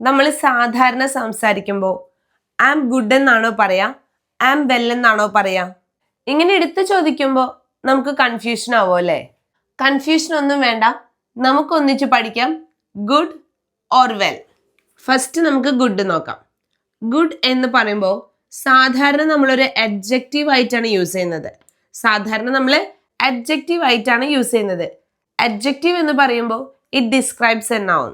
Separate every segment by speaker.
Speaker 1: നമ്മൾ സാധാരണ സംസാരിക്കുമ്പോൾ ആം ഗുഡ് എന്നാണോ പറയാ, ആം വെൽ എന്നാണോ പറയാ? ഇങ്ങനെ എടുത്തു ചോദിക്കുമ്പോൾ നമുക്ക് കൺഫ്യൂഷൻ ആവോ അല്ലേ? കൺഫ്യൂഷൻ ഒന്നും വേണ്ട, നമുക്ക് ഒന്നിച്ച് പഠിക്കാം. Good or well. ഫസ്റ്റ് നമുക്ക് ഗുഡ് നോക്കാം. ഗുഡ് എന്ന് പറയുമ്പോൾ സാധാരണ നമ്മളൊരു അഡ്ജക്റ്റീവ് ആയിട്ടാണ് യൂസ് ചെയ്യുന്നത്. അഡ്ജക്റ്റീവ് എന്ന് പറയുമ്പോൾ it describes a noun.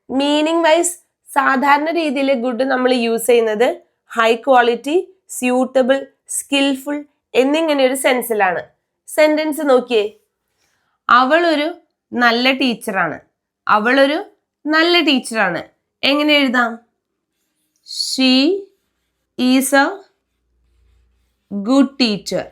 Speaker 1: Meaning wise സാധാരണ രീതിയിൽ ഗുഡ് നമ്മൾ യൂസ് ചെയ്യുന്നത് ഹൈ ക്വാളിറ്റി, സ്യൂട്ടബിൾ, സ്കിൽഫുൾ എന്നിങ്ങനെ ഒരു സെൻസിലാണ്. സെന്റൻസ് നോക്കിയേ. അവളൊരു നല്ല ടീച്ചറാണ്. എങ്ങനെ എഴുതാം? She is A good teacher.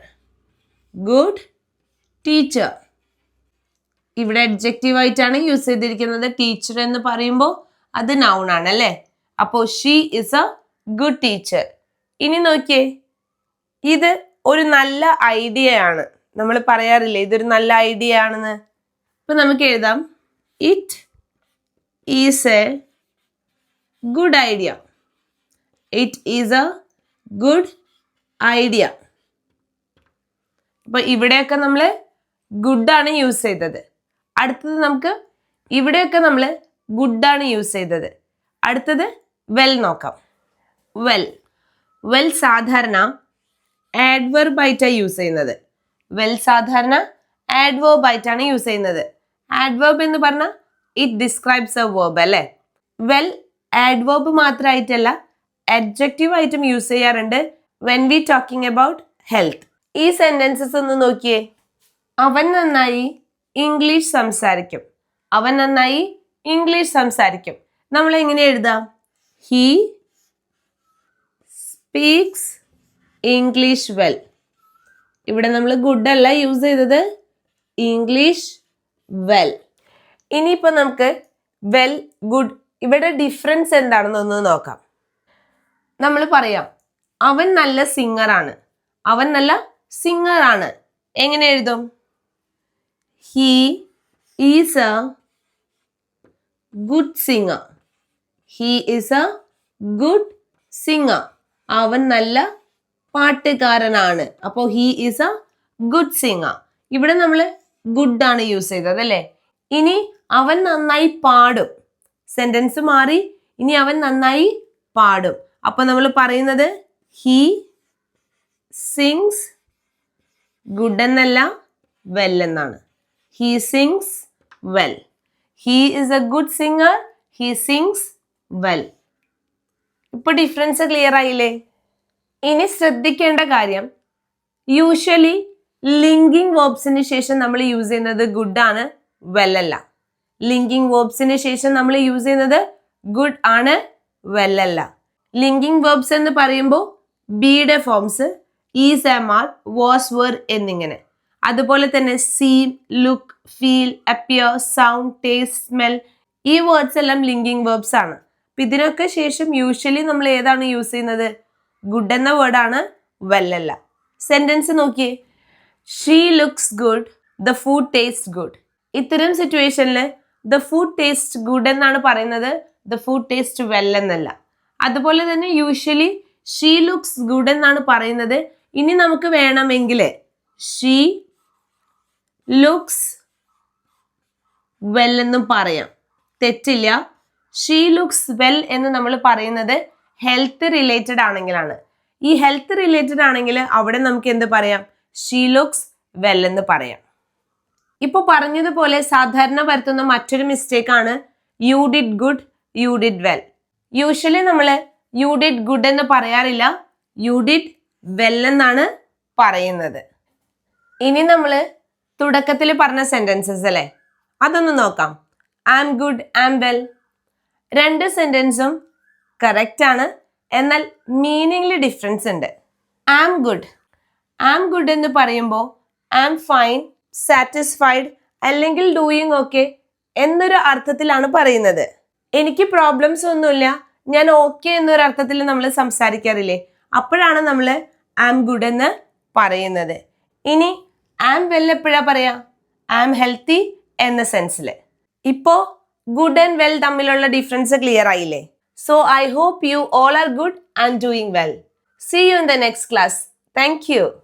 Speaker 1: ഇവിടെ അഡ്ജക്റ്റീവ് ആയിട്ടാണ് യൂസ് ചെയ്തിരിക്കുന്നത്. ടീച്ചർ എന്ന് പറയുമ്പോൾ അത് നൗൺ ആണ് അല്ലേ? അപ്പോൾ she is A good teacher. ഇനി നോക്കിയേ, ഇത് ഒരു നല്ല ഐഡിയ ആണ്. നമ്മൾ പറയാറില്ലേ ഇതൊരു നല്ല ഐഡിയ ആണെന്ന്? ഇപ്പൊ നമുക്ക് എഴുതാം, it is A good idea. അപ്പൊ ഇവിടെയൊക്കെ നമ്മൾ ഗുഡ് ആണ് യൂസ് ചെയ്തത്. അടുത്തത് നമുക്ക് ഇവിടെയൊക്കെ നമ്മൾ ഗുഡ് ആണ് യൂസ് ചെയ്തത്. അടുത്തത് വെൽ നോക്കാം. വെൽ സാധാരണ ആഡ്വർബ് ആയിട്ടാണ് യൂസ് ചെയ്യുന്നത്. ആഡ്വർബ് എന്ന് പറഞ്ഞാൽ ഇറ്റ് ഡിസ്ക്രൈബ്സ് എ വേർബ് അല്ലേ? വെൽ ആഡ്വർബ് മാത്രമായിട്ടല്ല, അഡ്ജക്റ്റീവ് ആയിട്ടും യൂസ് ചെയ്യാറുണ്ട് when we talking about health. ഈ സെന്റൻസസ് ഒന്ന് നോക്കിയേ. അവൻ നന്നായി ഇംഗ്ലീഷ് സംസാരിക്കും. നമ്മൾ എങ്ങനെ എഴുതാം? He speaks English well. ഇവിടെ നമ്മൾ ഗുഡ് അല്ല യൂസ് ചെയ്തത്, ഇംഗ്ലീഷ് വെൽ. ഇനിയിപ്പോ നമുക്ക് വെൽ, ഗുഡ്, ഇവിടെ ഡിഫറൻസ് എന്താണെന്ന് ഒന്ന് നോക്കാം. നമ്മൾ പറയാം അവൻ നല്ല സിംഗറാണ്. എങ്ങനെ എഴുതും? He is A good singer. അവൻ നല്ല പാട്ടുകാരനാണ്. അപ്പോൾ he is A good singer. ഇവിടെ നമ്മൾ ഗുഡ് ആണ് യൂസ് ചെയ്തത് അല്ലേ? ഇനി അവൻ നന്നായി പാടും. സെന്റൻസ് മാറി. ഇനി അവൻ നന്നായി പാടും. അപ്പൊ നമ്മൾ പറയുന്നത് ഹി സിങ്സ് ഗുഡ് എന്നല്ല, വെൽ എന്നാണ്. He sings well. He is A good singer. He sings well. ഇപ്പൊ ഡിഫറൻസ് ക്ലിയർ ആയില്ലേ? ഇനി ശ്രദ്ധിക്കേണ്ട കാര്യം, യൂഷ്വലി ലിങ്കിങ് വേർബ്സിന് ശേഷം നമ്മൾ യൂസ് ചെയ്യുന്നത് ഗുഡ് ആണ്, വെൽ അല്ല. ലിങ്കിങ് വേർബ്സിന് ശേഷം നമ്മൾ യൂസ് ചെയ്യുന്നത് ഗുഡ് ആണ്, വെൽ അല്ല. ലിങ്കിങ് വേർബ്സ് എന്ന് പറയുമ്പോൾ ബിയുടെ forms is, am, are, was, were എന്നിങ്ങനെ. അതുപോലെ തന്നെ seem, look, feel, appear, sound, taste, smell, ഈ വേർഡ്സ് എല്ലാം ലിങ്കിങ് വേർബ്സ് ആണ്. അപ്പൊ ഇതിനൊക്കെ ശേഷം യൂഷ്വലി നമ്മൾ ഏതാണ് യൂസ് ചെയ്യുന്നത്? ഗുഡ് എന്ന വേർഡാണ്, വെൽ അല്ല. സെന്റൻസ് നോക്കിയേ. She looks good, the food taste good. ഇത്തരം സിറ്റുവേഷനിൽ ദ ഫുഡ് ടേസ്റ്റ് ഗുഡ് എന്നാണ് പറയുന്നത്, ദ ഫുഡ് ടേസ്റ്റ് വെൽ എന്നല്ല. അതുപോലെ തന്നെ യൂഷ്വലി ഷീ ലുക്സ് ഗുഡ് എന്നാണ് പറയുന്നത്. ഇനി നമുക്ക് വേണമെങ്കിൽ ഷീ ലുക്സ് വെൽ എന്നും പറയാം, തെറ്റില്ല. ഷീ ലുക്സ് വെൽ എന്ന് നമ്മൾ പറയുന്നത് ഹെൽത്ത് റിലേറ്റഡ് ആണെങ്കിലാണ്. ഈ ഹെൽത്ത് റിലേറ്റഡ് ആണെങ്കിൽ അവിടെ നമുക്ക് എന്ത് പറയാം? ഷീ ലുക്സ് വെൽ എന്ന് പറയാം. ഇപ്പൊ പറഞ്ഞതുപോലെ സാധാരണ വരുത്തുന്ന മറ്റൊരു മിസ്റ്റേക്ക് ആണ് you did good, you did well. Usually നമ്മൾ യു ഡിഡ് ഗുഡ് എന്ന് പറയാറില്ല, യു ഡിഡ് വെൽ എന്നാണ് പറയുന്നത്. ഇനി നമ്മൾ തുടക്കത്തിൽ പറഞ്ഞ സെന്റൻസസ് അല്ലേ, അതൊന്ന് നോക്കാം. Am good, am well. രണ്ട് സെന്റൻസും കറക്റ്റ് ആണ്, എന്നാൽ മീനിങ്ങിൽ ഡിഫറൻസ് ഉണ്ട്. ആം ഗുഡ് എന്ന് പറയുമ്പോൾ ആം ഫൈൻ, സാറ്റിസ്ഫൈഡ് അല്ലെങ്കിൽ ഡൂയിങ് ഓക്കെ എന്നൊരു അർത്ഥത്തിലാണ് പറയുന്നത്. എനിക്ക് പ്രോബ്ലംസ് ഒന്നുമില്ല, ഞാൻ ഓക്കെ എന്നൊരു അർത്ഥത്തിൽ നമ്മൾ സംസാരിക്കാറില്ലേ, അപ്പോഴാണ് നമ്മൾ ആം ഗുഡ് എന്ന് പറയുന്നത്. ഇനി ആം വെൽ എപ്പോഴാ പറയാ? ആം ഹെൽത്തി എന്ന സെൻസിൽ. ഇപ്പോ ഗുഡ് ആൻഡ് വെൽ തമ്മിലുള്ള ഡിഫറൻസ് ക്ലിയർ ആയില്ലേ? So I hope you all are good and doing well. See you in the next class. Thank you.